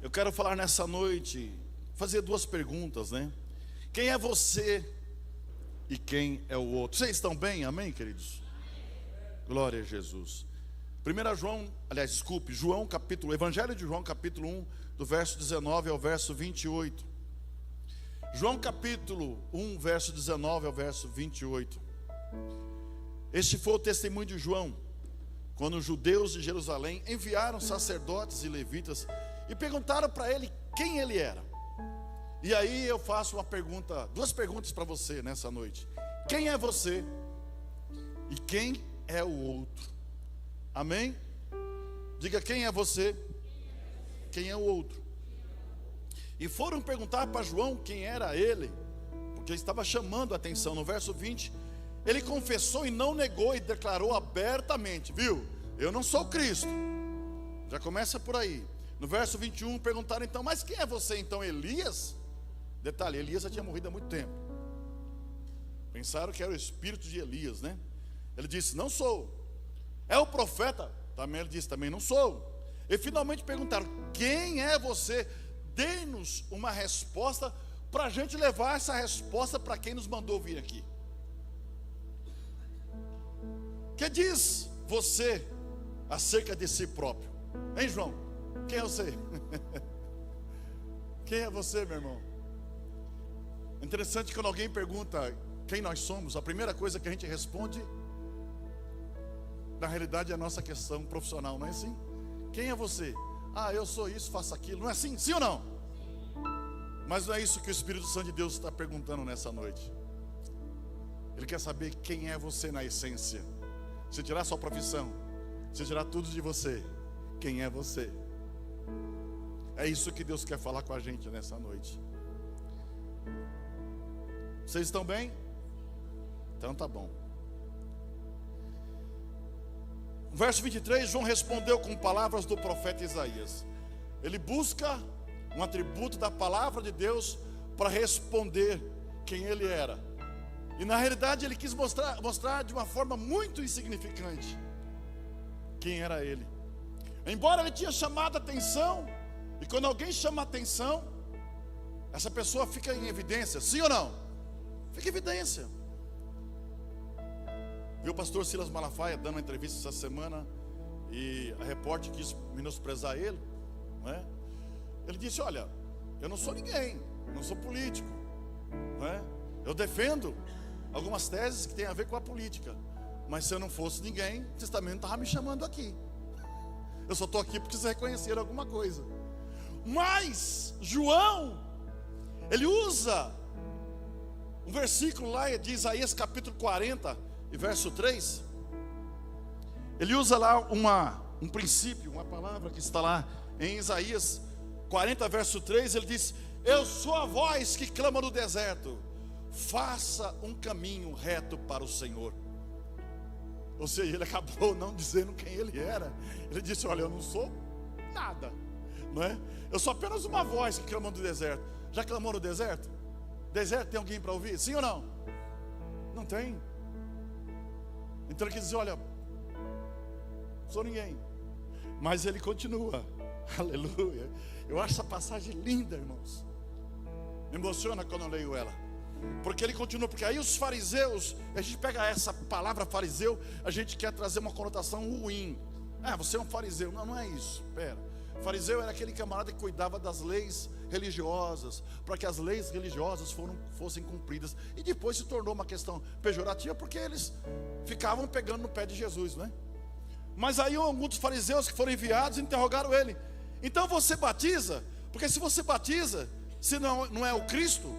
Eu quero falar nessa noite, fazer duas perguntas, né? Quem é você e quem é o outro? Vocês estão bem? Amém, queridos? Glória a Jesus. Evangelho de João, capítulo 1, do verso 19 ao verso 28. João capítulo 1, verso 19 ao verso 28. Este foi o testemunho de João, quando os judeus de Jerusalém enviaram sacerdotes e levitas e perguntaram para ele quem ele era. E aí eu faço duas perguntas para você nessa noite. Quem é você e quem é o outro? Amém? Diga, quem é você, quem é o outro? E foram perguntar para João quem era ele, porque ele estava chamando a atenção. No verso 20, ele confessou e não negou e declarou abertamente, viu? Eu não sou Cristo. Já começa por aí. No verso 21 perguntaram então, mas quem é você então, Elias? Detalhe, Elias já tinha morrido há muito tempo. Pensaram que era o espírito de Elias, né? Ele disse, não sou. É o profeta? Também ele disse, também não sou. E finalmente perguntaram, quem é você? Dê-nos uma resposta para a gente levar essa resposta para quem nos mandou vir aqui. Que diz você acerca de si próprio? Hein, João? Quem é você? Quem é você, meu irmão? Interessante quando alguém pergunta quem nós somos, a primeira coisa que a gente responde, na realidade, é a nossa questão profissional, não é assim? Quem é você? Ah, eu sou isso, faço aquilo. Não é assim? Sim ou não? Mas não é isso que o Espírito Santo de Deus está perguntando nessa noite. Ele quer saber quem é você na essência. Se tirar sua profissão, se tirar tudo de você, quem é você? É isso que Deus quer falar com a gente nessa noite. Vocês estão bem? Então tá bom. Verso 23, João respondeu com palavras do profeta Isaías. Ele busca um atributo da palavra de Deus para responder quem ele era. E na realidade ele quis mostrar de uma forma muito insignificante quem era ele. Embora ele tinha chamado a atenção, e quando alguém chama a atenção, essa pessoa fica em evidência, sim ou não? Fica em evidência. Viu o pastor Silas Malafaia dando uma entrevista essa semana, e a repórter quis menosprezar ele, não é? Ele disse, olha, eu não sou ninguém, não sou político, não é? Eu defendo algumas teses que têm a ver com a política, mas se eu não fosse ninguém, vocês também não estavam me chamando aqui. Eu só estou aqui porque vocês reconheceram alguma coisa. Mas João, ele usa um versículo lá de Isaías capítulo 40 e verso 3. Ele usa lá um princípio, uma palavra que está lá em Isaías 40 verso 3. Ele diz, eu sou a voz que clama no deserto, faça um caminho reto para o Senhor. Ou seja, ele acabou não dizendo quem ele era. Ele disse, olha, eu não sou nada, não é? Eu sou apenas uma voz que clama no deserto. Já clamou no deserto? Deserto tem alguém para ouvir? Sim ou não? Não tem. Então ele quis dizer, olha, sou ninguém. Mas ele continua. Aleluia. Eu acho essa passagem linda, irmãos. Me emociona quando eu leio ela. Porque ele continua, porque aí os fariseus, a gente pega essa palavra fariseu, a gente quer trazer uma conotação ruim. Ah, você é um fariseu. Não, não é isso, pera. Fariseu era aquele camarada que cuidava das leis religiosas, para que as leis religiosas fossem cumpridas. E depois se tornou uma questão pejorativa, porque eles ficavam pegando no pé de Jesus, né? Mas aí alguns fariseus que foram enviados interrogaram ele. Então você batiza? Porque se você batiza, se não é o Cristo,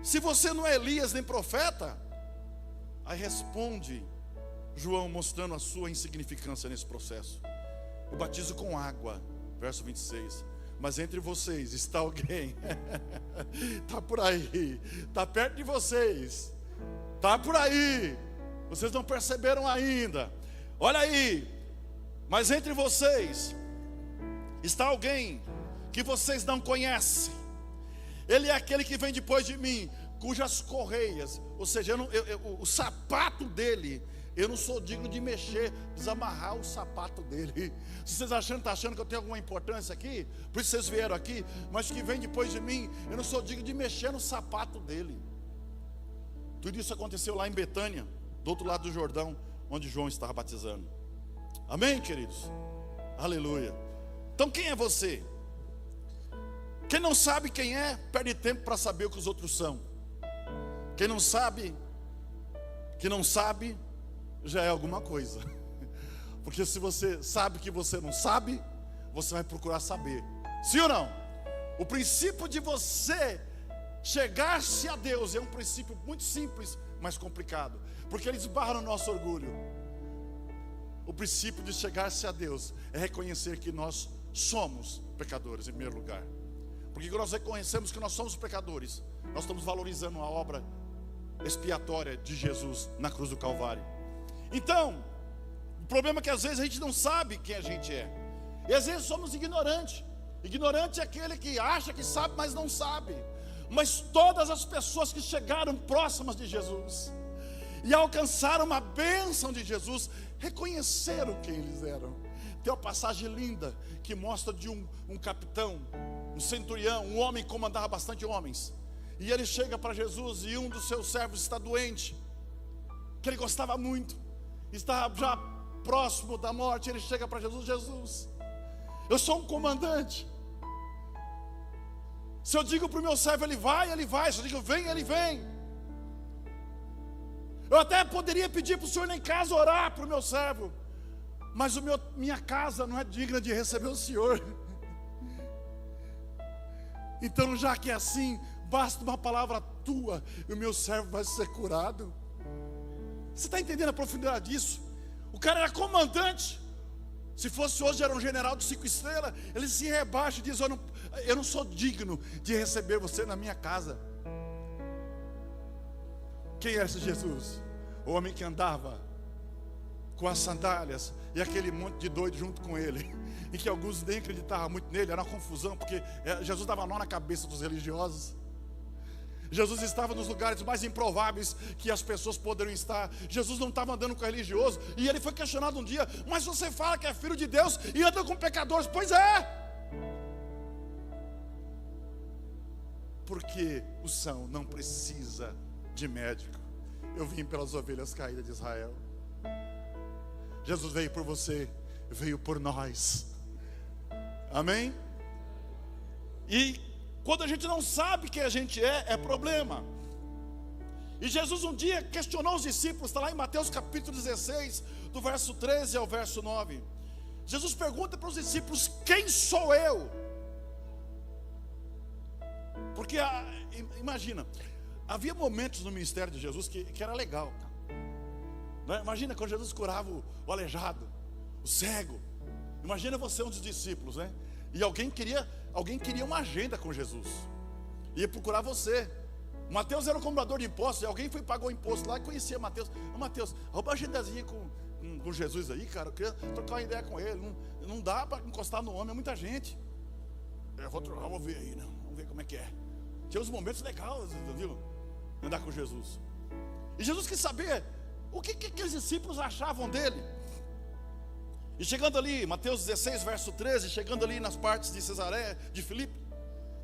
se você não é Elias nem profeta, aí responde João mostrando a sua insignificância nesse processo. Eu batizo com água, verso 26. Mas entre vocês está alguém, está por aí, está perto de vocês, está por aí, vocês não perceberam ainda. Olha aí, mas entre vocês está alguém que vocês não conhecem. Ele é aquele que vem depois de mim, cujas correias, ou seja, o sapato dele eu não sou digno de mexer, desamarrar o sapato dele. Se vocês estão achando que eu tenho alguma importância aqui, por isso vocês vieram aqui, mas que vem depois de mim, eu não sou digno de mexer no sapato dele. Tudo isso aconteceu lá em Betânia, do outro lado do Jordão, onde João estava batizando. Amém, queridos? Aleluia. Então quem é você? Quem não sabe quem é, perde tempo para saber o que os outros são. Quem não sabe, que não sabe, já é alguma coisa. Porque se você sabe que você não sabe, você vai procurar saber. Sim ou não? O princípio de você chegar-se a Deus é um princípio muito simples, mas complicado, porque ele esbarra no nosso orgulho. O princípio de chegar-se a Deus é reconhecer que nós somos pecadores em primeiro lugar. Porque quando nós reconhecemos que nós somos pecadores, nós estamos valorizando a obra expiatória de Jesus na cruz do Calvário. Então, o problema é que às vezes a gente não sabe quem a gente é. E às vezes somos ignorantes. Ignorante é aquele que acha que sabe, mas não sabe. Mas todas as pessoas que chegaram próximas de Jesus e alcançaram uma bênção de Jesus, reconheceram quem eles eram. Tem uma passagem linda que mostra de um capitão, um centurião, um homem que comandava bastante homens. E ele chega para Jesus e um dos seus servos está doente, que ele gostava muito, está já próximo da morte. Ele chega para Jesus: Jesus, eu sou um comandante. Se eu digo para o meu servo, ele vai, ele vai. Se eu digo vem, ele vem. Eu até poderia pedir para o senhor em casa orar para o meu servo, mas minha casa não é digna de receber o senhor. Então, já que é assim, basta uma palavra tua e o meu servo vai ser curado. Você está entendendo a profundidade disso? O cara era comandante. Se fosse hoje, era um general de 5 estrelas. Ele se rebaixa e diz: eu não sou digno de receber você na minha casa. Quem era esse Jesus? O homem que andava com as sandálias e aquele monte de doido junto com ele, e que alguns nem acreditavam muito nele. Era uma confusão, porque Jesus dava nó na cabeça dos religiosos. Jesus estava nos lugares mais improváveis que as pessoas poderiam estar. Jesus não estava andando com religioso. E ele foi questionado um dia: mas você fala que é filho de Deus e anda com pecadores? Pois é, porque o são não precisa de médico. Eu vim pelas ovelhas caídas de Israel. Jesus veio por você, veio por nós. Amém? E quando a gente não sabe quem a gente é problema. E Jesus um dia questionou os discípulos, está lá em Mateus capítulo 16, do verso 13 ao verso 9. Jesus pergunta para os discípulos: quem sou eu? Porque, imagina, havia momentos no ministério de Jesus que era legal, né? Imagina quando Jesus curava o aleijado, o cego. Imagina você, um dos discípulos, né? E alguém queria uma agenda com Jesus, ia procurar você. Mateus era o cobrador de impostos, e alguém foi pagar o imposto lá e conhecia Mateus. Mateus, rouba a agendazinha com Jesus aí, cara. Eu queria trocar uma ideia com ele. Não dá para encostar no homem, é muita gente. Eu vou ver aí, não. Vamos ver como é que é. Tinha uns momentos legais, viu? Andar com Jesus. E Jesus quis saber o que aqueles discípulos achavam dele. E chegando ali, Mateus 16, verso 13, chegando ali nas partes de Cesareia, de Filipe,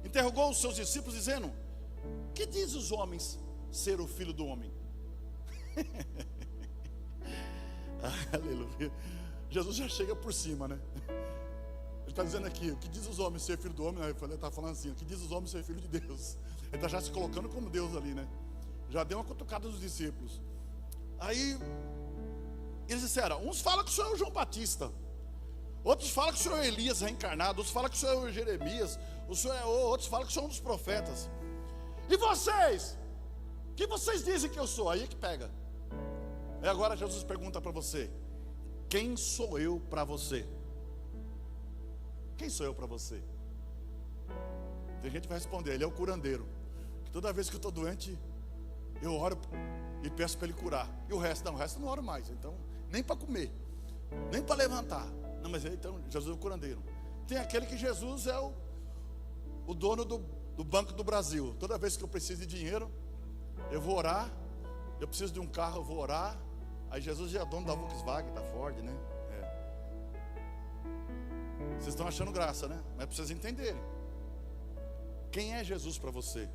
interrogou os seus discípulos dizendo: que diz os homens ser o filho do homem? Aleluia. Jesus já chega por cima, né? Ele está dizendo aqui: o que diz os homens ser filho do homem? Ele está falando assim: o que diz os homens ser filho de Deus? Ele está já se colocando como Deus ali, né? Já deu uma cutucada dos discípulos. Aí eles disseram: uns falam que o senhor é o João Batista, outros falam que o senhor é Elias reencarnado, outros falam que o senhor é o Jeremias, outros falam que o senhor é um dos profetas. E vocês? O que vocês dizem que eu sou? Aí é que pega. E agora Jesus pergunta para você: quem sou eu para você? Quem sou eu para você? Tem gente que vai responder: ele é o curandeiro, que toda vez que eu estou doente, eu oro e peço para ele curar. E o resto não oro mais. Então, nem para comer, nem para levantar. Não, mas então, Jesus é o curandeiro. Tem aquele que Jesus é o dono do Banco do Brasil. Toda vez que eu preciso de dinheiro, eu vou orar. Eu preciso de um carro, eu vou orar. Aí Jesus já é dono da Volkswagen, da Ford, né? Vocês estão achando graça, né? Mas é para vocês entenderem. Quem é Jesus para você?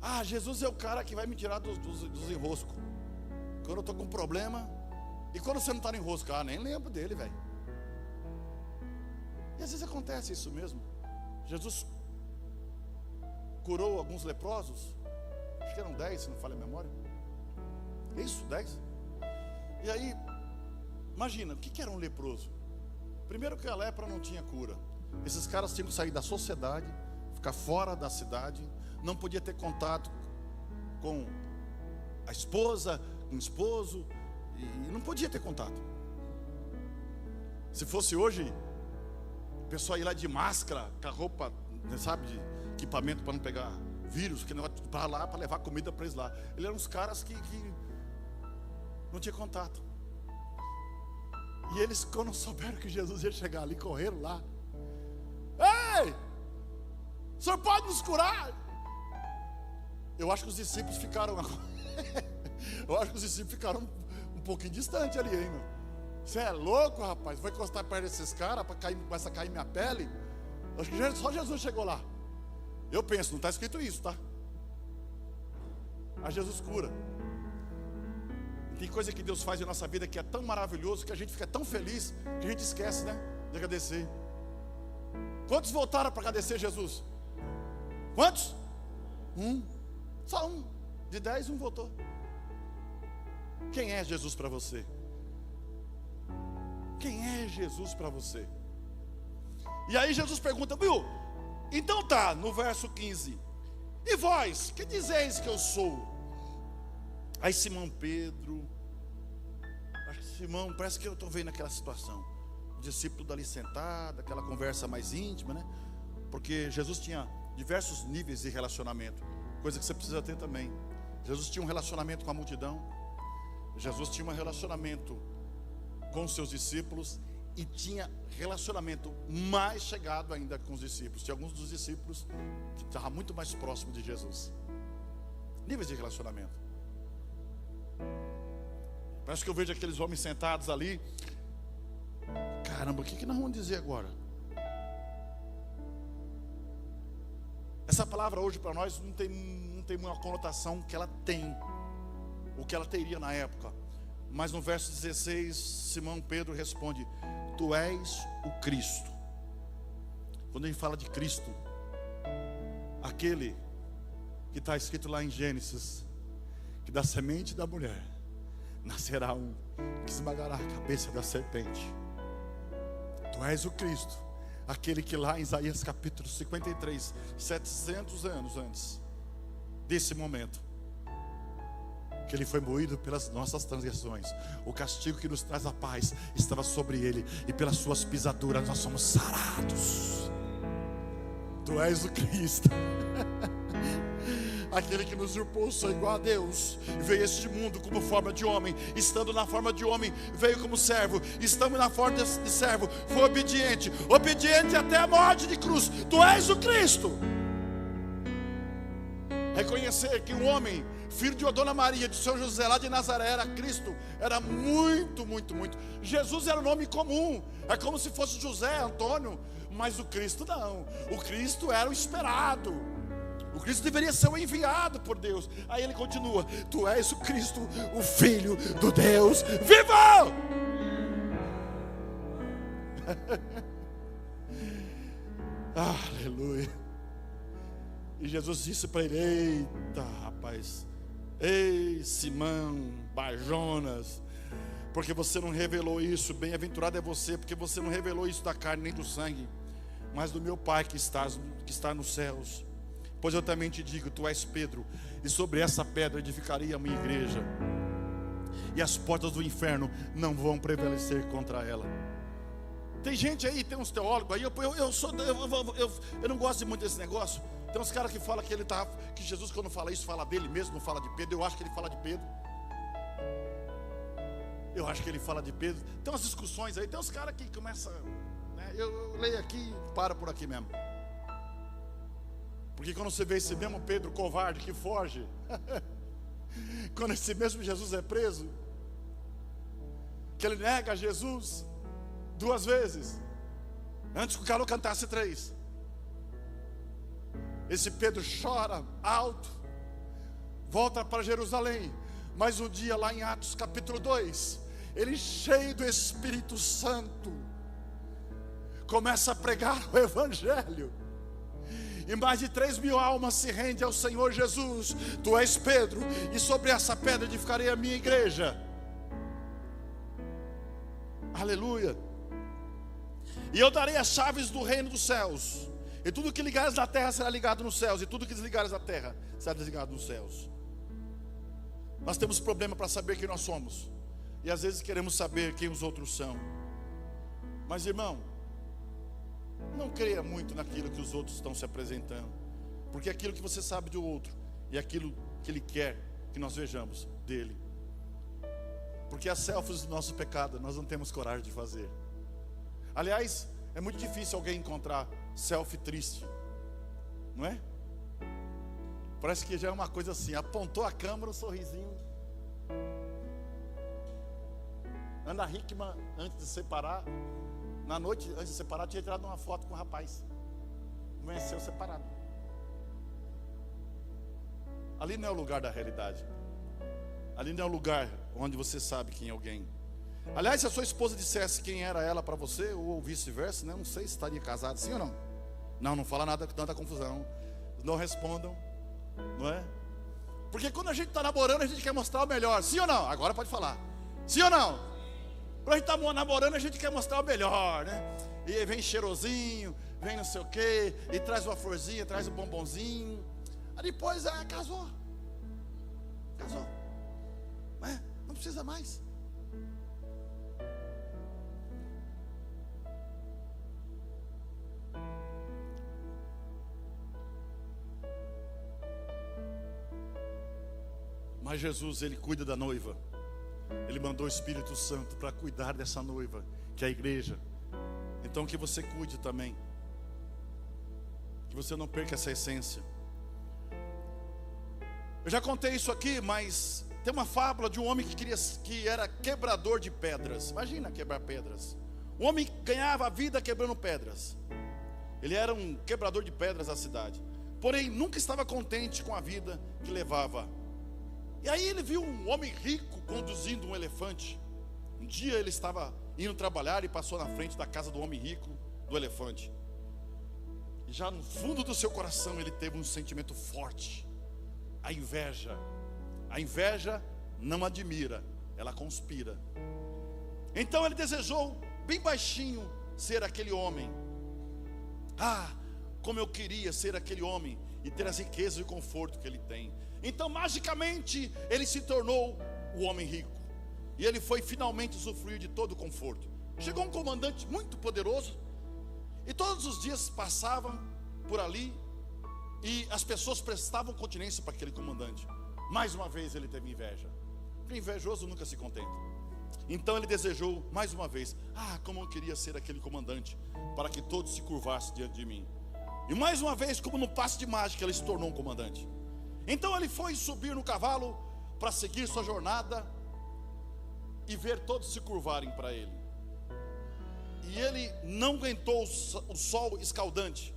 Ah, Jesus é o cara que vai me tirar dos enroscos. Quando eu estou com um problema. E quando você não está no enrosco? Ah, nem lembro dele, velho. E às vezes acontece isso mesmo. Jesus curou alguns leprosos. Acho que eram 10, se não falha a memória. Isso, 10. E aí, imagina, o que era um leproso? Primeiro que a lepra não tinha cura. Esses caras tinham que sair da sociedade, ficar fora da cidade, não podia ter contato com a esposa, com o esposo, e não podia ter contato. Se fosse hoje, o pessoal ia lá de máscara, com a roupa, sabe, de equipamento para não pegar vírus, que para lá, para levar comida para eles lá. Eles eram uns caras que não tinha contato. E eles, quando souberam que Jesus ia chegar ali, correram lá. Ei! O senhor pode nos curar? Eu acho que os discípulos ficaram um pouquinho distante ali, hein, meu? Você é louco, rapaz? Vou encostar perto desses caras para começar a cair minha pele? Acho que só Jesus chegou lá. Eu penso, não está escrito isso, tá? Mas Jesus cura. Tem coisa que Deus faz na nossa vida que é tão maravilhoso, que a gente fica tão feliz, que a gente esquece, né, de agradecer. Quantos voltaram para agradecer Jesus? Quantos? Só um. De 10, um voltou. Quem é Jesus para você? Quem é Jesus para você? E aí Jesus pergunta, viu? Então tá, no verso 15. E vós, que dizeis que eu sou? Aí Simão Pedro, acho que Simão, parece que eu estou vendo aquela situação, o discípulo dali sentado, aquela conversa mais íntima, né? Porque Jesus tinha diversos níveis de relacionamento, coisa que você precisa ter também. Jesus tinha um relacionamento com a multidão, Jesus tinha um relacionamento com os seus discípulos, e tinha relacionamento mais chegado ainda com os discípulos. Tinha alguns dos discípulos que estavam muito mais próximos de Jesus. Níveis de relacionamento. Parece que eu vejo aqueles homens sentados ali. Caramba, o que nós vamos dizer agora? Essa palavra hoje para nós não tem uma conotação que ela tem, o que ela teria na época. Mas no verso 16, Simão Pedro responde: Tu és o Cristo. Quando a gente fala de Cristo, aquele que está escrito lá em Gênesis, que da semente da mulher nascerá um que esmagará a cabeça da serpente. Tu és o Cristo, aquele que lá em Isaías capítulo 53, 700 anos antes desse momento, que ele foi moído pelas nossas transgressões, o castigo que nos traz a paz estava sobre ele, e pelas suas pisaduras nós somos sarados. Tu és o Cristo, aquele que nos usurpou o sonho igual a Deus, veio a este mundo como forma de homem, estando na forma de homem, veio como servo, estando na forma de servo, foi obediente até a morte de cruz. Tu és o Cristo. Reconhecer que um homem, filho de Dona Maria, de São José, lá de Nazaré, era Cristo, era muito. Jesus era um nome comum, é como se fosse José, Antônio, mas o Cristo não. O Cristo era o esperado, o Cristo deveria ser o enviado por Deus. Aí ele continua: Tu és o Cristo, o Filho do Deus vivo. Aleluia. E Jesus disse para ele: Eita, rapaz, ei, Simão Barjonas, porque você não revelou isso, bem-aventurado é você, porque você não revelou isso da carne nem do sangue, mas do meu Pai que está nos céus. Pois eu também te digo, tu és Pedro, e sobre essa pedra edificarei a minha igreja, e as portas do inferno não vão prevalecer contra ela. Tem gente aí, tem uns teólogos aí, eu não gosto muito desse negócio. Tem uns caras que falam que Jesus, quando fala isso, fala dele mesmo, não fala de Pedro. Eu acho que ele fala de Pedro. Tem umas discussões aí, tem uns caras que começam, né? Eu leio aqui e paro por aqui mesmo. Porque quando você vê esse mesmo Pedro covarde que foge, quando esse mesmo Jesus é preso, que ele nega Jesus 2 vezes, antes que o galo cantasse 3. Esse Pedro chora alto, volta para Jerusalém. Mas um dia lá em Atos capítulo 2, ele cheio do Espírito Santo, começa a pregar o Evangelho. E mais de 3.000 almas se rendem ao Senhor Jesus. Tu és Pedro, e sobre essa pedra edificarei a minha igreja. Aleluia. E eu darei as chaves do reino dos céus. E tudo que ligares na terra será ligado nos céus, e tudo que desligares na terra será desligado nos céus. Nós temos problema para saber quem nós somos, e às vezes queremos saber quem os outros são. Mas irmão, não creia muito naquilo que os outros estão se apresentando, porque aquilo que você sabe do outro e aquilo que ele quer que nós vejamos dele. Porque as selfies do nosso pecado nós não temos coragem de fazer. Aliás, é muito difícil alguém encontrar selfie triste, não é? Parece que já é uma coisa assim, apontou a câmera, um sorrisinho. Ana Hickman, antes de separar, na noite, antes de separar, tinha tirado uma foto com o rapaz. Amanheceu separado. Ali não é o lugar da realidade. Ali não é o lugar onde você sabe quem é alguém. Aliás, se a sua esposa dissesse quem era ela para você, ou vice-versa, né? Não sei se estaria casado, sim ou não. Não fala nada com tanta confusão. Não respondam, não é? Porque quando a gente está namorando, a gente quer mostrar o melhor, sim ou não? Agora pode falar, sim ou não? Quando a gente está namorando, a gente quer mostrar o melhor, né? E aí vem cheirosinho, vem não sei o quê, e traz uma florzinha, traz um bombonzinho. Aí depois, casou, né? Não precisa mais. Mas Jesus, ele cuida da noiva. Ele mandou o Espírito Santo para cuidar dessa noiva, que é a igreja. Então que você cuide também, que você não perca essa essência. Eu já contei isso aqui, mas tem uma fábula de um homem que era quebrador de pedras. Imagina quebrar pedras. Um homem ganhava a vida quebrando pedras. Ele era um quebrador de pedras da cidade. Porém, nunca estava contente com a vida que levava. E aí ele viu um homem rico conduzindo um elefante. Um dia ele estava indo trabalhar e passou na frente da casa do homem rico, do elefante. E já no fundo do seu coração ele teve um sentimento forte: a inveja. A inveja não admira, ela conspira. Então ele desejou bem baixinho ser aquele homem. Como eu queria ser aquele homem e ter as riquezas e o conforto que ele tem. Então magicamente ele se tornou o homem rico, e ele foi finalmente usufruir de todo o conforto. Chegou um comandante muito poderoso, e todos os dias passavam por ali, e as pessoas prestavam continência para aquele comandante. Mais uma vez ele teve inveja, porque invejoso nunca se contenta. Então ele desejou mais uma vez: como eu queria ser aquele comandante, para que todos se curvassem diante de mim. E mais uma vez, como no passe de mágica, ele se tornou um comandante. Então ele foi subir no cavalo para seguir sua jornada e ver todos se curvarem para ele. E ele não aguentou o sol escaldante,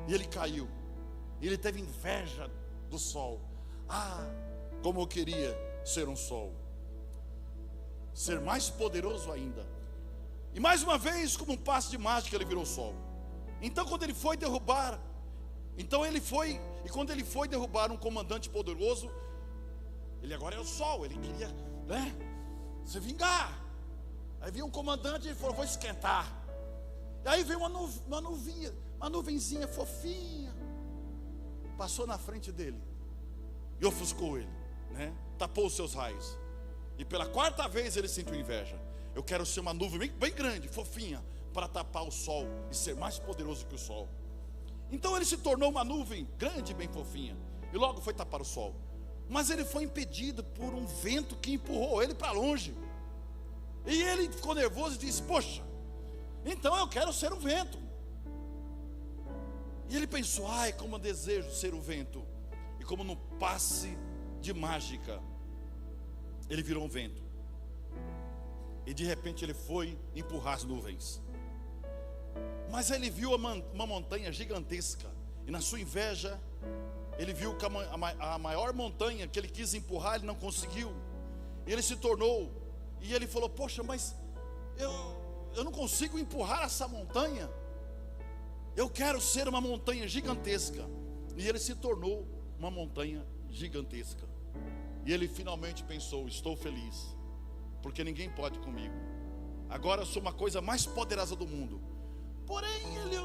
e ele caiu. E ele teve inveja do sol. Como eu queria ser um sol, ser mais poderoso ainda. E mais uma vez, como um passe de mágica, ele virou sol. Então quando ele foi derrubar, quando ele foi derrubar um comandante poderoso, ele agora é o sol, ele queria, se vingar. Aí veio um comandante e falou: vou esquentar. E aí veio uma nuvenzinha fofinha, passou na frente dele e ofuscou ele, tapou os seus raios. E pela 4ª vez ele sentiu inveja. Eu quero ser uma nuvem bem grande, fofinha, para tapar o sol e ser mais poderoso que o sol. Então ele se tornou uma nuvem grande, bem fofinha, e logo foi tapar o sol. Mas ele foi impedido por um vento que empurrou ele para longe. E ele ficou nervoso e disse: poxa, então eu quero ser o vento. E ele pensou: como eu desejo ser o vento. E como no passe de mágica, ele virou um vento. E de repente ele foi empurrar as nuvens. Mas ele viu uma montanha gigantesca. E na sua inveja, ele viu que a maior montanha que ele quis empurrar, ele não conseguiu. E ele se tornou, e ele falou: poxa, mas eu não consigo empurrar essa montanha. Eu quero ser uma montanha gigantesca. E ele se tornou uma montanha gigantesca. E ele finalmente pensou: estou feliz, porque ninguém pode comigo. Agora eu sou uma coisa mais poderosa do mundo. Porém ele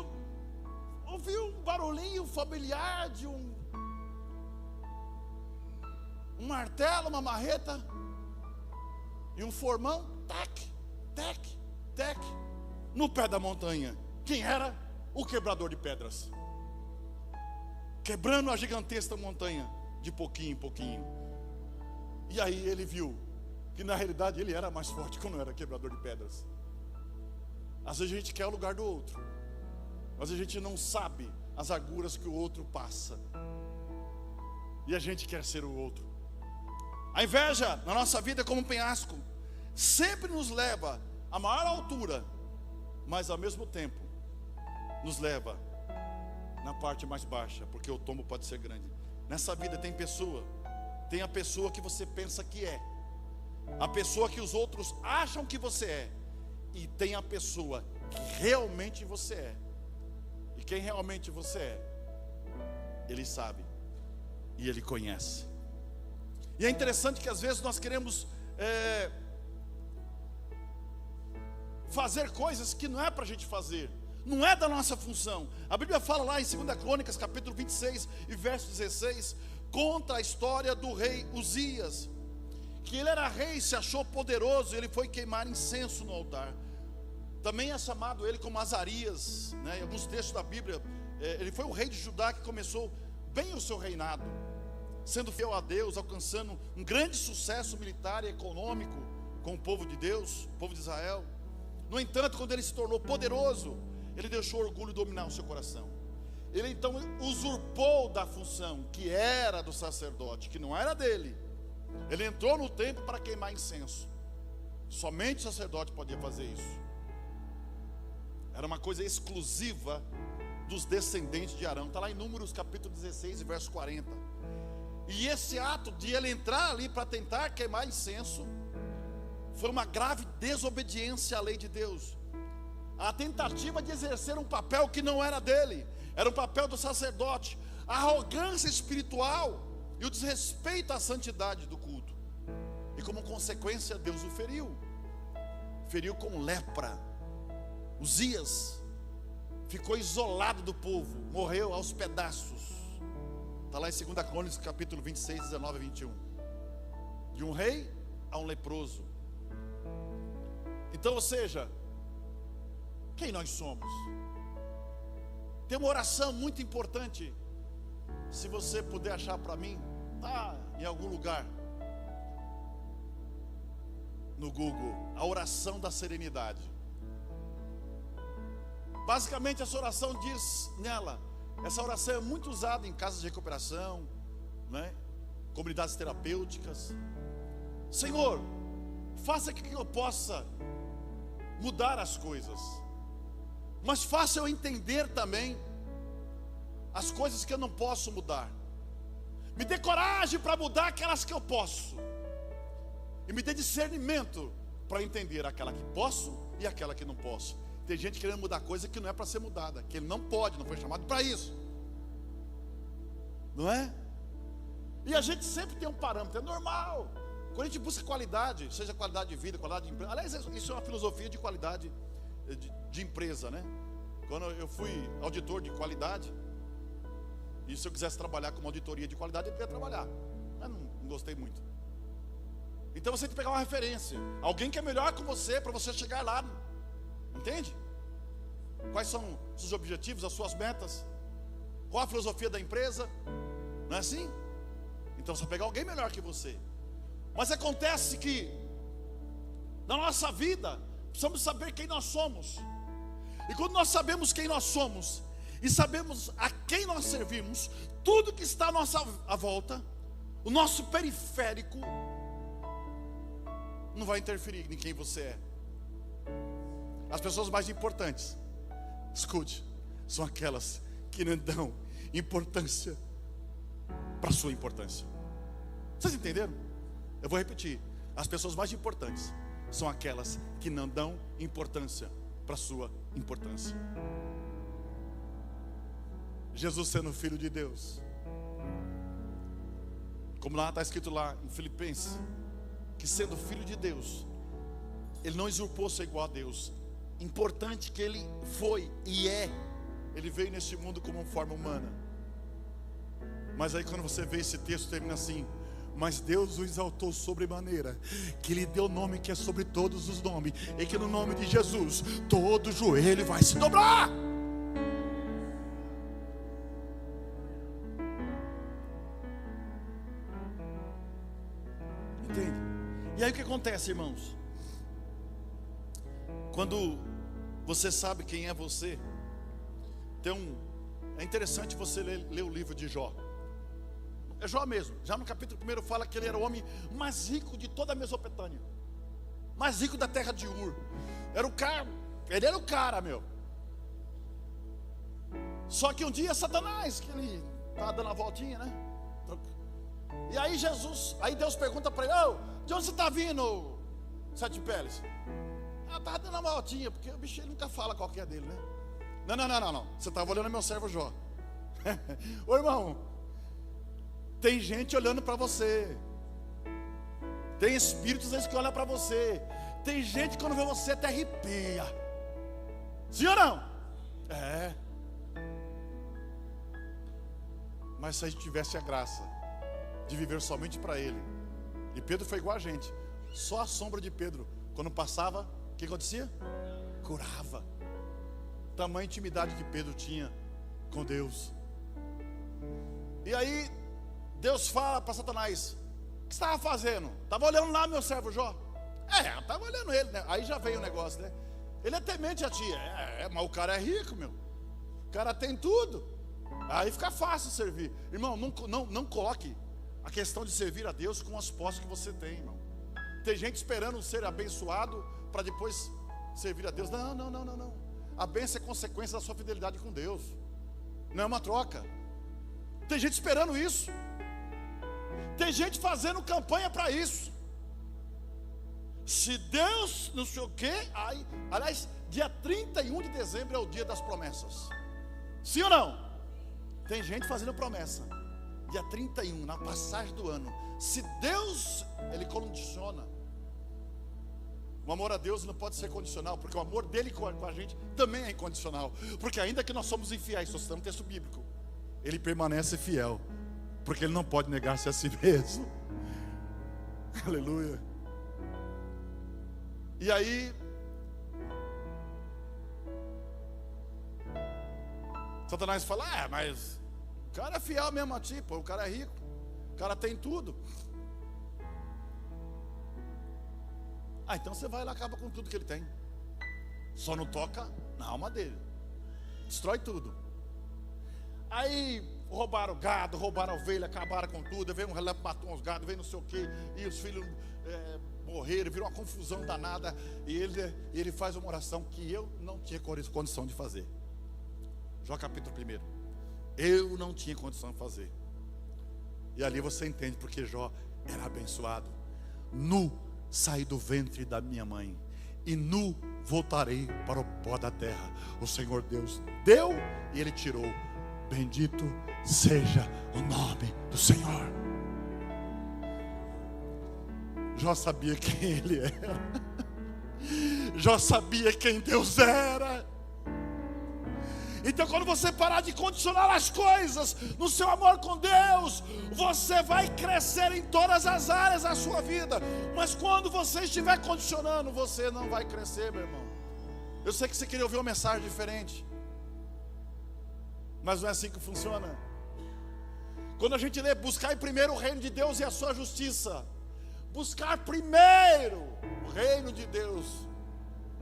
ouviu um barulhinho familiar de um martelo, uma marreta e um formão, tac, tac, tac, no pé da montanha. Quem era? O quebrador de pedras, quebrando a gigantesca montanha de pouquinho em pouquinho. E aí ele viu que na realidade ele era mais forte quando era quebrador de pedras. Às vezes a gente quer o lugar do outro, às vezes a gente não sabe as agruras que o outro passa, e a gente quer ser o outro. A inveja na nossa vida é como um penhasco, sempre nos leva a maior altura, mas ao mesmo tempo nos leva na parte mais baixa, porque o tombo pode ser grande. Nessa vida tem a pessoa que você pensa que é, a pessoa que os outros acham que você é, e tem a pessoa que realmente você é. E quem realmente você é, ele sabe e ele conhece. E é interessante que às vezes nós queremos fazer coisas que não é para a gente fazer, não é da nossa função. A Bíblia fala lá em 2 Crônicas, capítulo 26 e verso 16, conta a história do rei Uzias, que ele era rei, se achou poderoso, ele foi queimar incenso no altar. Também é chamado ele como Azarias, né? Em alguns textos da Bíblia, ele foi o rei de Judá que começou bem o seu reinado, sendo fiel a Deus, alcançando um grande sucesso militar e econômico com o povo de Deus, o povo de Israel. No entanto, quando ele se tornou poderoso, ele deixou o orgulho dominar o seu coração. Ele então usurpou da função que era do sacerdote, que não era dele. Ele entrou no templo para queimar incenso. Somente o sacerdote podia fazer isso. Era uma coisa exclusiva dos descendentes de Arão. Está lá em Números capítulo 16 e verso 40. E esse ato de ele entrar ali para tentar queimar incenso foi uma grave desobediência à lei de Deus. A tentativa de exercer um papel que não era dele, era um papel do sacerdote. A arrogância espiritual e o desrespeito à santidade do culto. E como consequência, Deus o feriu. Feriu com lepra. Uzias ficou isolado do povo, morreu aos pedaços. Está lá em 2 Crônicas capítulo 26, 19 e 21. De um rei a um leproso. Então, ou seja, quem nós somos? Tem uma oração muito importante, se você puder achar para mim, tá em algum lugar no Google, a oração da serenidade. Basicamente essa oração diz nela, essa oração é muito usada em casas de recuperação, né? Comunidades terapêuticas. Senhor, faça que eu possa mudar as coisas, mas faça eu entender também as coisas que eu não posso mudar. Me dê coragem para mudar aquelas que eu posso, e me dê discernimento para entender aquela que posso e aquela que não posso. Tem gente querendo mudar coisa que não é para ser mudada, que ele não pode, não foi chamado para isso, não é? E a gente sempre tem um parâmetro, é normal. Quando a gente busca qualidade, seja qualidade de vida, qualidade de empresa. Aliás, isso é uma filosofia de qualidade de empresa, né? Quando eu fui auditor de qualidade, e se eu quisesse trabalhar com uma auditoria de qualidade, eu queria trabalhar, mas não gostei muito. Então você tem que pegar uma referência, alguém que é melhor que você, para você chegar lá. Entende? Quais são os seus objetivos, as suas metas? Qual a filosofia da empresa? Não é assim? Então você pegar alguém melhor que você. Mas acontece que na nossa vida precisamos saber quem nós somos. E quando nós sabemos quem nós somos e sabemos a quem nós servimos, tudo que está à nossa volta, o nosso periférico, não vai interferir em quem você é. As pessoas mais importantes, escute, são aquelas que não dão importância para a sua importância. Vocês entenderam? Eu vou repetir. As pessoas mais importantes são aquelas que não dão importância para a sua importância. Jesus sendo filho de Deus, como lá está escrito lá em Filipenses, que sendo filho de Deus, ele não usurpou ser igual a Deus. Importante que ele foi e é, ele veio neste mundo como uma forma humana. Mas aí quando você vê esse texto, termina assim: mas Deus o exaltou sobremaneira, que lhe deu nome que é sobre todos os nomes, e que no nome de Jesus todo joelho vai se dobrar. Entende? E aí o que acontece, irmãos? Quando você sabe quem é você, é interessante você ler o livro de Jó. É Jó mesmo. Já no capítulo 1 fala que ele era o homem mais rico de toda a Mesopotâmia, mais rico da terra de Ur. Ele era o cara, meu. Só que um dia Satanás, que ele estava dando a voltinha, né? E aí Deus pergunta para ele: de onde você está vindo, Sete Peles? Estava dando uma voltinha, porque o bicho ele nunca fala qual que é dele, né? Não. Você estava olhando meu servo Jó. Ô irmão, tem gente olhando para você. Tem espíritos que olham para você. Tem gente que quando vê você até arrepia. Sim ou não? É. Mas se a gente tivesse a graça de viver somente para Ele. E Pedro foi igual a gente. Só a sombra de Pedro, quando passava, o que acontecia? Curava. Tamanha intimidade que Pedro tinha com Deus. E aí Deus fala para Satanás: o que você estava fazendo? Estava olhando lá meu servo Jó. Estava olhando ele, né? Aí já veio o negócio, né? Ele é temente a ti. Mas o cara é rico, meu. O cara tem tudo. Aí fica fácil servir. Irmão, não coloque a questão de servir a Deus com as posses que você tem, irmão. Tem gente esperando ser abençoado para depois servir a Deus. Não. A bênção é consequência da sua fidelidade com Deus. Não é uma troca. Tem gente esperando isso. Tem gente fazendo campanha para isso. Se Deus não sei o quê, aliás, dia 31 de dezembro é o dia das promessas. Sim ou não? Tem gente fazendo promessa. Dia 31, na passagem do ano. Se Deus, Ele condiciona. O amor a Deus não pode ser condicional, porque o amor dele com a gente também é incondicional. Porque ainda que nós somos infiéis, só citamos um texto bíblico, Ele permanece fiel, porque Ele não pode negar-se a si mesmo. Aleluia. E aí Satanás fala: mas o cara é fiel mesmo a ti, pô, o cara é rico, o cara tem tudo. Então você vai lá e acaba com tudo que ele tem. Só não toca na alma dele. Destrói tudo. Aí roubaram o gado, roubaram a ovelha, acabaram com tudo. Veio um relâmpago, matou uns gados, veio não sei o que, e os filhos morreram, virou uma confusão danada. E ele faz uma oração que eu não tinha condição de fazer. Jó capítulo 1. Eu não tinha condição de fazer. E ali você entende porque Jó era abençoado. Nu saí do ventre da minha mãe, e nu voltarei para o pó da terra. O Senhor Deus deu e Ele tirou. Bendito seja o nome do Senhor. Jó sabia quem Ele era. Jó sabia quem Deus era. Então quando você parar de condicionar as coisas no seu amor com Deus, você vai crescer em todas as áreas da sua vida. Mas quando você estiver condicionando, você não vai crescer, meu irmão. Eu sei que você queria ouvir uma mensagem diferente, mas não é assim que funciona. Quando a gente lê: buscar em primeiro o reino de Deus e a sua justiça. Buscar primeiro o reino de Deus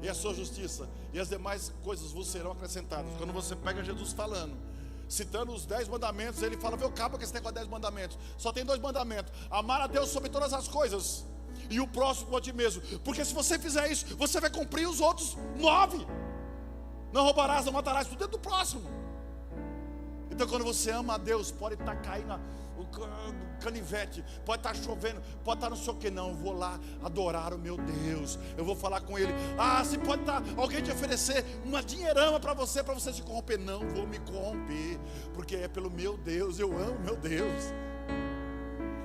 e a sua justiça, e as demais coisas vos serão acrescentadas. Quando você pega Jesus falando, citando os 10 mandamentos, ele fala: viu, acaba com esse negócio de 10 mandamentos. Só tem 2 mandamentos: amar a Deus sobre todas as coisas e o próximo como a ti mesmo. Porque se você fizer isso, você vai cumprir os outros 9. Não roubarás, não matarás, tudo dentro do próximo. Então quando você ama a Deus, pode estar caindo o canivete, pode estar chovendo, pode estar não sei o que, não, eu vou lá adorar o meu Deus, eu vou falar com Ele. Se pode estar alguém te oferecer uma dinheirama para você se corromper, não vou me corromper, porque é pelo meu Deus, eu amo meu Deus.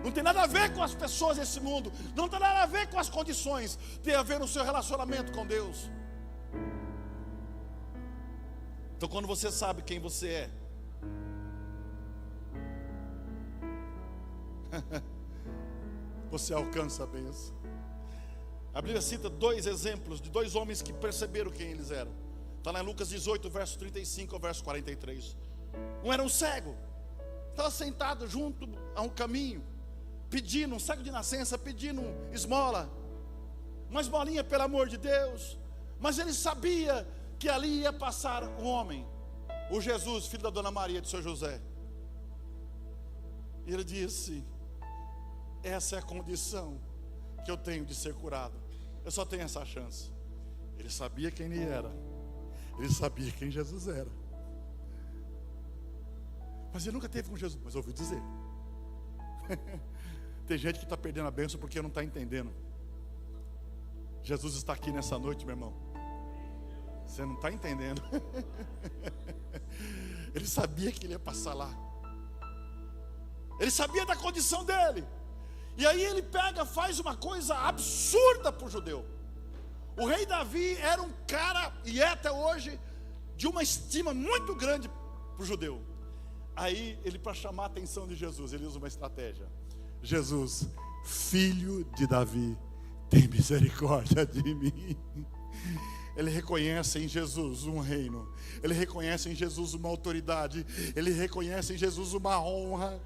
Não tem nada a ver com as pessoas desse mundo, não tem nada a ver com as condições, tem a ver no seu relacionamento com Deus. Então quando você sabe quem você é, você alcança a bênção. A Bíblia cita 2 exemplos de 2 homens que perceberam quem eles eram. Está lá em Lucas 18, verso 35 ao verso 43. Um era um cego, estava sentado junto a um caminho, pedindo, um cego de nascença, pedindo esmola, uma esmolinha pelo amor de Deus. Mas ele sabia que ali ia passar um homem, o Jesus, filho da Dona Maria, de São José. E ele disse: essa é a condição que eu tenho de ser curado, eu só tenho essa chance. Ele sabia quem ele era, ele sabia quem Jesus era, mas ele nunca teve com Jesus, mas ouviu dizer. Tem gente que está perdendo a bênção porque não está entendendo. Jesus está aqui nessa noite, meu irmão. Você não está entendendo. Ele sabia que ele ia passar lá, ele sabia da condição dele. E aí ele pega, faz uma coisa absurda para o judeu. O rei Davi era um cara, e é até hoje, de uma estima muito grande para o judeu. Aí ele, para chamar a atenção de Jesus, ele usa uma estratégia. Jesus, filho de Davi, tem misericórdia de mim. Ele reconhece em Jesus um reino, ele reconhece em Jesus uma autoridade, ele reconhece em Jesus uma honra.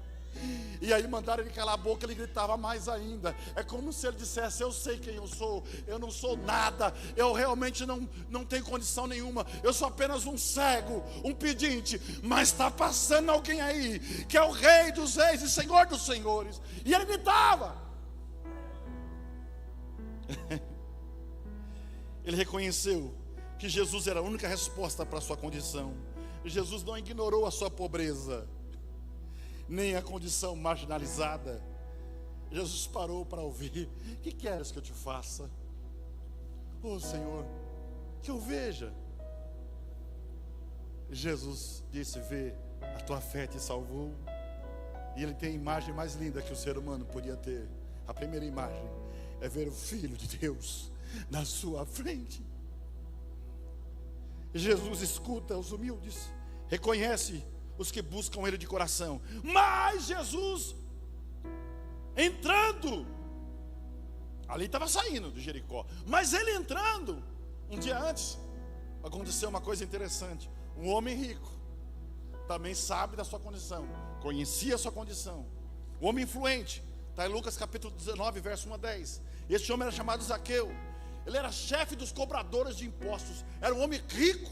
E aí mandaram ele calar a boca, ele gritava mais ainda. É como se ele dissesse: eu sei quem eu sou, eu não sou nada, eu realmente não tenho condição nenhuma, eu sou apenas um cego, um pedinte, mas está passando alguém aí, que é o Rei dos Reis e Senhor dos Senhores. E ele gritava. Ele reconheceu que Jesus era a única resposta para a sua condição. Jesus não ignorou a sua pobreza, nem a condição marginalizada. Jesus parou para ouvir. O que queres que eu te faça? Oh Senhor, que eu veja. Jesus disse: vê, a tua fé te salvou. E ele tem a imagem mais linda que o ser humano podia ter. A primeira imagem é ver o Filho de Deus na sua frente. Jesus escuta os humildes, reconhece os que buscam Ele de coração. Mas Jesus, entrando, ali estava saindo de Jericó, mas ele entrando, um dia antes, aconteceu uma coisa interessante. Um homem rico, também sabe da sua condição, conhecia a sua condição. Um homem influente, está em Lucas capítulo 19, verso 1 a 10. Este homem era chamado Zaqueu. Ele era chefe dos cobradores de impostos. Era um homem rico,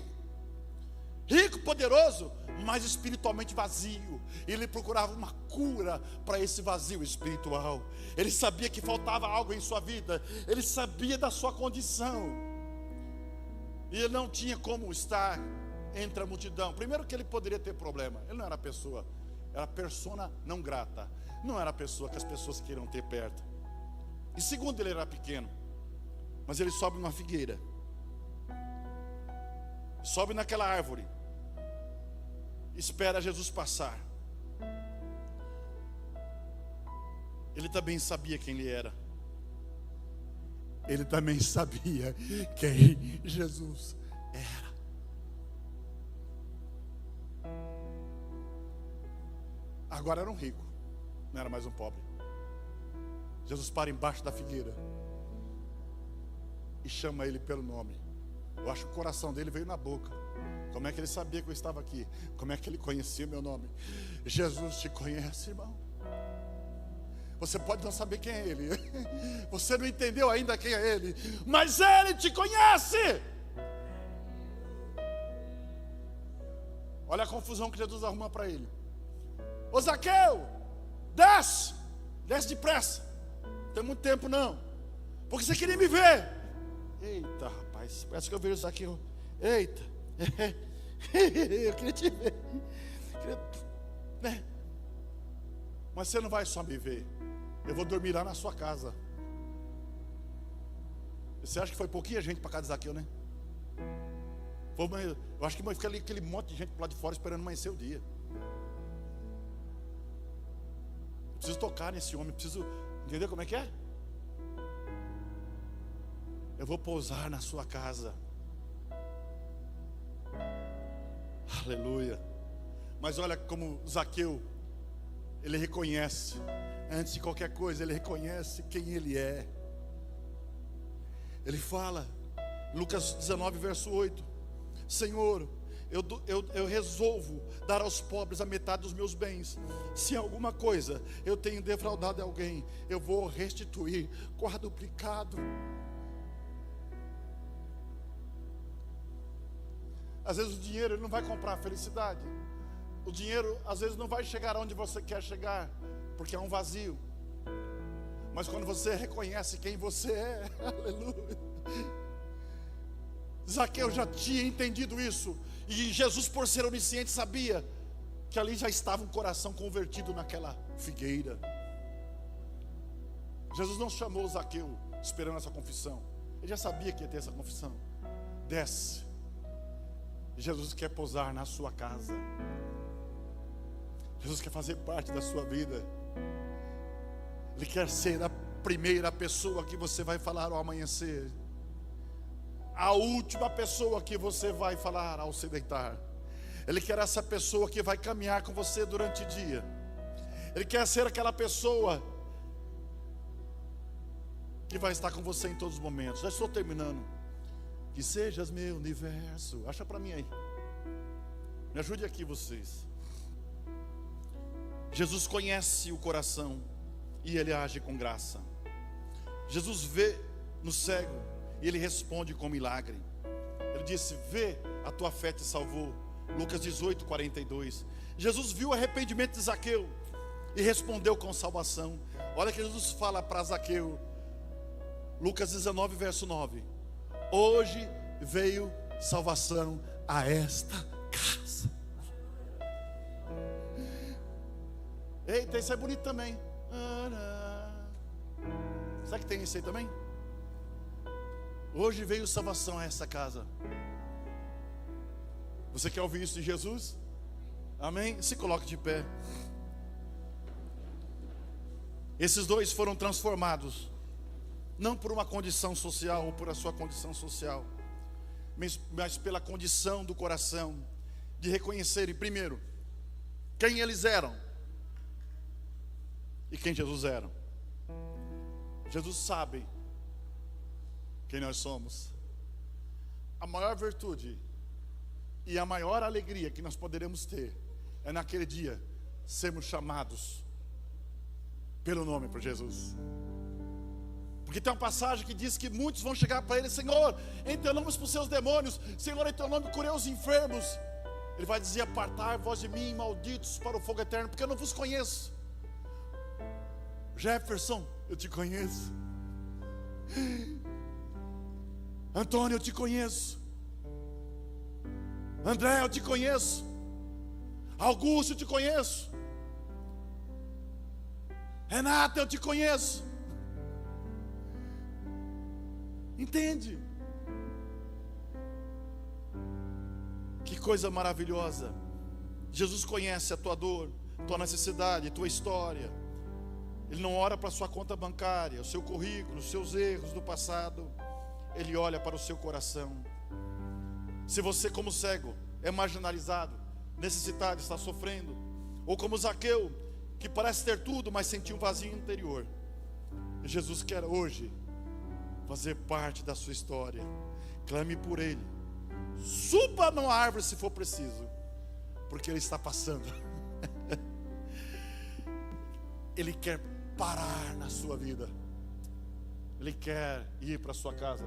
poderoso, mas espiritualmente vazio. Ele procurava uma cura para esse vazio espiritual. Ele sabia que faltava algo em sua vida, ele sabia da sua condição, e ele não tinha como estar entre a multidão. Primeiro que ele poderia ter problema, ele não era pessoa, era persona não grata, não era a pessoa que as pessoas queiram ter perto. E segundo, ele era pequeno. Mas ele sobe numa figueira, sobe naquela árvore, espera Jesus passar. Ele também sabia quem ele era, ele também sabia quem Jesus era. Agora era um rico, não era mais um pobre. Jesus para embaixo da figueira e chama ele pelo nome. Eu acho que o coração dele veio na boca. Como é que ele sabia que eu estava aqui? Como é que ele conhecia meu nome? Jesus te conhece, irmão. Você pode não saber quem é ele, você não entendeu ainda quem é ele, mas ele te conhece. Olha a confusão que Jesus arruma para ele. Ô Zaqueu, desce depressa, não tem muito tempo não. porque você queria me ver. Eita, rapaz, parece que eu vejo isso aqui. Eita, eu queria te ver. Né? Mas você não vai só me ver, eu vou dormir lá na sua casa. Você acha que foi pouquinha gente para casa de Zaqueu, né? Eu acho que vai ficar ali aquele monte de gente lá de fora esperando amanhecer o dia. Eu preciso tocar nesse homem, preciso entender como é que é. Eu vou pousar na sua casa. Aleluia. Mas olha como Zaqueu, ele reconhece, antes de qualquer coisa, ele reconhece quem ele é. Ele fala, Lucas 19, verso 8: Senhor, eu resolvo dar aos pobres a metade dos meus bens. Se alguma coisa eu tenho defraudado alguém, eu vou restituir quadruplicado. Às vezes o dinheiro ele não vai comprar a felicidade. O dinheiro às vezes não vai chegar onde você quer chegar, porque é um vazio. Mas quando você reconhece quem você é, aleluia. Zaqueu já tinha entendido isso, e Jesus, por ser onisciente, sabia que ali já estava um coração convertido naquela figueira. Jesus não chamou Zaqueu esperando essa confissão, ele já sabia que ia ter essa confissão. Desce. Jesus quer pousar na sua casa. Jesus quer fazer parte da sua vida. Ele quer ser a primeira pessoa que você vai falar ao amanhecer, a última pessoa que você vai falar ao se deitar. Ele quer essa pessoa que vai caminhar com você durante o dia. Ele quer ser aquela pessoa que vai estar com você em todos os momentos. Já estou terminando. Que sejas meu universo. Acha para mim aí. Me ajude aqui vocês. Jesus conhece o coração e ele age com graça. Jesus vê no cego e ele responde com milagre. Ele disse: vê, a tua fé te salvou. Lucas 18, 42. Jesus viu o arrependimento de Zaqueu e respondeu com salvação. Olha que Jesus fala para Zaqueu, Lucas 19, verso 9: hoje veio salvação a esta casa. Eita, isso é bonito também. Será que tem isso aí também? Hoje veio salvação a essa casa. Você quer ouvir isso de Jesus? Amém? Se coloque de pé. Esses dois foram transformados, não por uma condição social ou por a sua condição social, mas pela condição do coração, de reconhecerem primeiro quem eles eram e quem Jesus era. Jesus sabe quem nós somos. A maior virtude e a maior alegria que nós poderemos ter é naquele dia sermos chamados pelo nome por Jesus. Porque tem uma passagem que diz que muitos vão chegar para ele: Senhor, em teu nome expulsei os demônios, Senhor, em teu nome curei os enfermos. Ele vai dizer: apartai vós de mim, malditos, para o fogo eterno, porque eu não vos conheço. Jefferson, eu te conheço. Antônio, eu te conheço. André, eu te conheço. Augusto, eu te conheço. Renata, eu te conheço. Entende? Que coisa maravilhosa. Jesus conhece a tua dor, tua necessidade, tua história. Ele não ora para a sua conta bancária, o seu currículo, os seus erros do passado. Ele olha para o seu coração. Se você, como cego, é marginalizado, necessitado, está sofrendo, ou como Zaqueu, que parece ter tudo, mas sentiu um vazio interior, Jesus quer hoje fazer parte da sua história. Clame por Ele, suba numa árvore se for preciso, porque Ele está passando. Ele quer parar na sua vida. Ele quer ir para a sua casa.